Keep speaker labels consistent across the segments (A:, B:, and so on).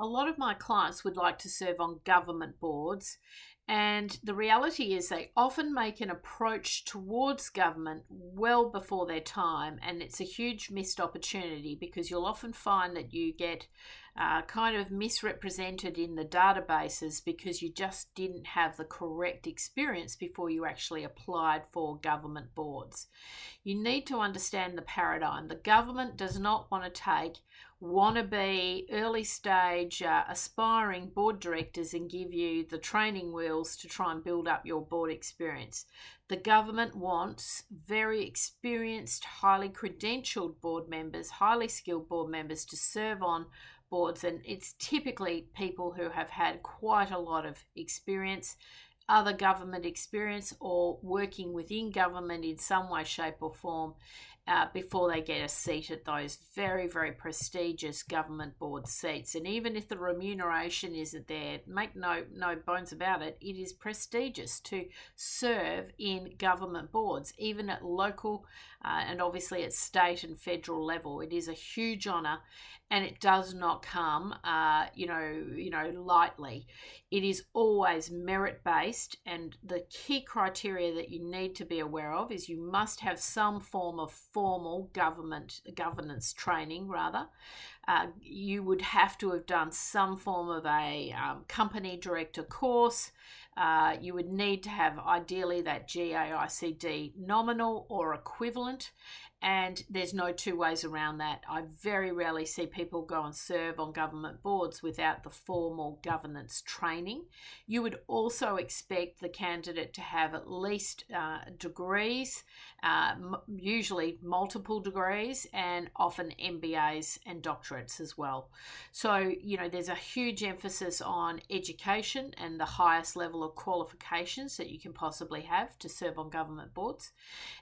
A: A lot of my clients would like to serve on government boards, and the reality is they often make an approach towards government well before their time, and it's a huge missed opportunity because you'll often find that you get kind of misrepresented in the databases because you just didn't have the correct experience before you actually applied for government boards. You need to understand the paradigm. The government does not want to take wannabe early stage aspiring board directors and give you the training wheels to try and build up your board experience. The government wants very experienced, highly credentialed board members, highly skilled board members to serve on boards, and it's typically people who have had quite a lot of experience, other government experience, or working within government in some way, shape, or form before they get a seat at those very, very prestigious government board seats. And even if the remuneration isn't there, make no bones about it, it is prestigious to serve in government boards, even at local and obviously at state and federal level. It is a huge honour, and it does not come, lightly. It is always merit based, and the key criteria that you need to be aware of is you must have some form of formal governance training. You would have to have done some form of a company director course. You would need to have ideally that GAICD nominal or equivalent, and there's no two ways around that. I very rarely see people go and serve on government boards without the formal governance training. You would also expect the candidate to have at least degrees, usually multiple degrees, and often MBAs and doctorates as well. So, there's a huge emphasis on education and the highest level of qualifications that you can possibly have to serve on government boards.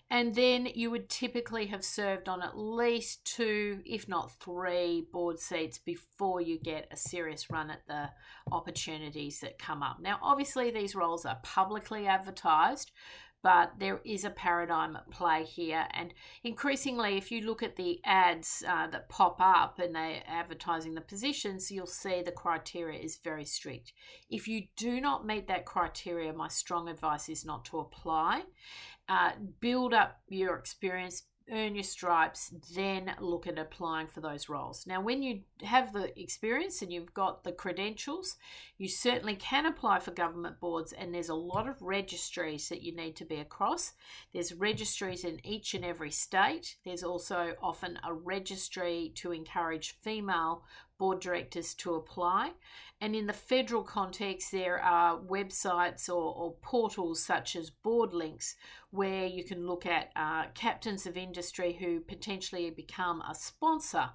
A: And then you would typically have served on at least 2, if not 3 board seats before you get a serious run at the opportunities that come up. Now, obviously, these roles are publicly advertised, but there is a paradigm at play here. And increasingly, if you look at the ads that pop up and they're advertising the positions, you'll see the criteria is very strict. If you do not meet that criteria, my strong advice is not to apply. Build up your experience, earn your stripes, then look at applying for those roles. Now, when you have the experience and you've got the credentials, you certainly can apply for government boards, and there's a lot of registries that you need to be across. There's registries in each and every state. There's also often a registry to encourage female board directors to apply. And in the federal context, there are websites or portals such as Board Links, where you can look at captains of industry who potentially become a sponsor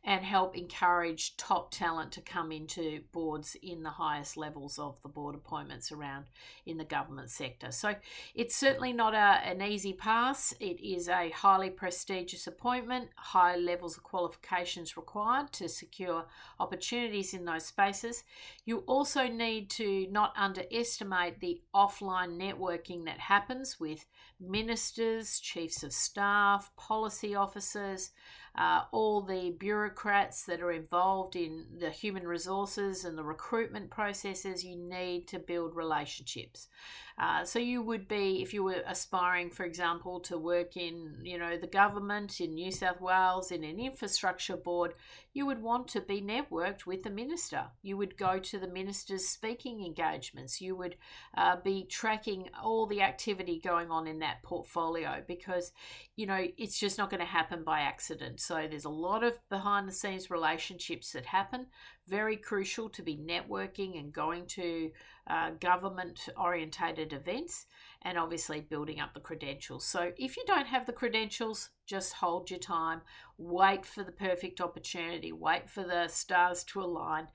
A: and help encourage top talent to come into boards in the highest levels of the board appointments around in the government sector. So it's certainly not an easy pass. It is a highly prestigious appointment, high levels of qualifications required to secure opportunities in those spaces. You also need to not underestimate the offline networking that happens with ministers, chiefs of staff, policy officers, all the bureaucrats that are involved in the human resources and the recruitment processes. You need to build relationships. So you would be, if you were aspiring, for example, to work in, the government in New South Wales in an infrastructure board, you would want to be networked with the minister. You would go to the minister's speaking engagements. You would be tracking all the activity going on in that portfolio, because, it's just not going to happen by accident. So there's a lot of behind the scenes relationships that happen. Very crucial to be networking and going to government orientated events, and obviously building up the credentials. So if you don't have the credentials, just hold your time, wait for the perfect opportunity, wait for the stars to align.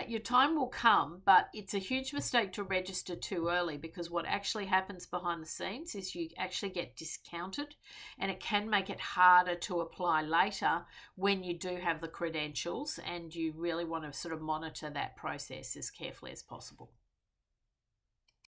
A: Your time will come, but it's a huge mistake to register too early, because what actually happens behind the scenes is you actually get discounted, and it can make it harder to apply later when you do have the credentials, and you really want to sort of monitor that process as carefully as possible.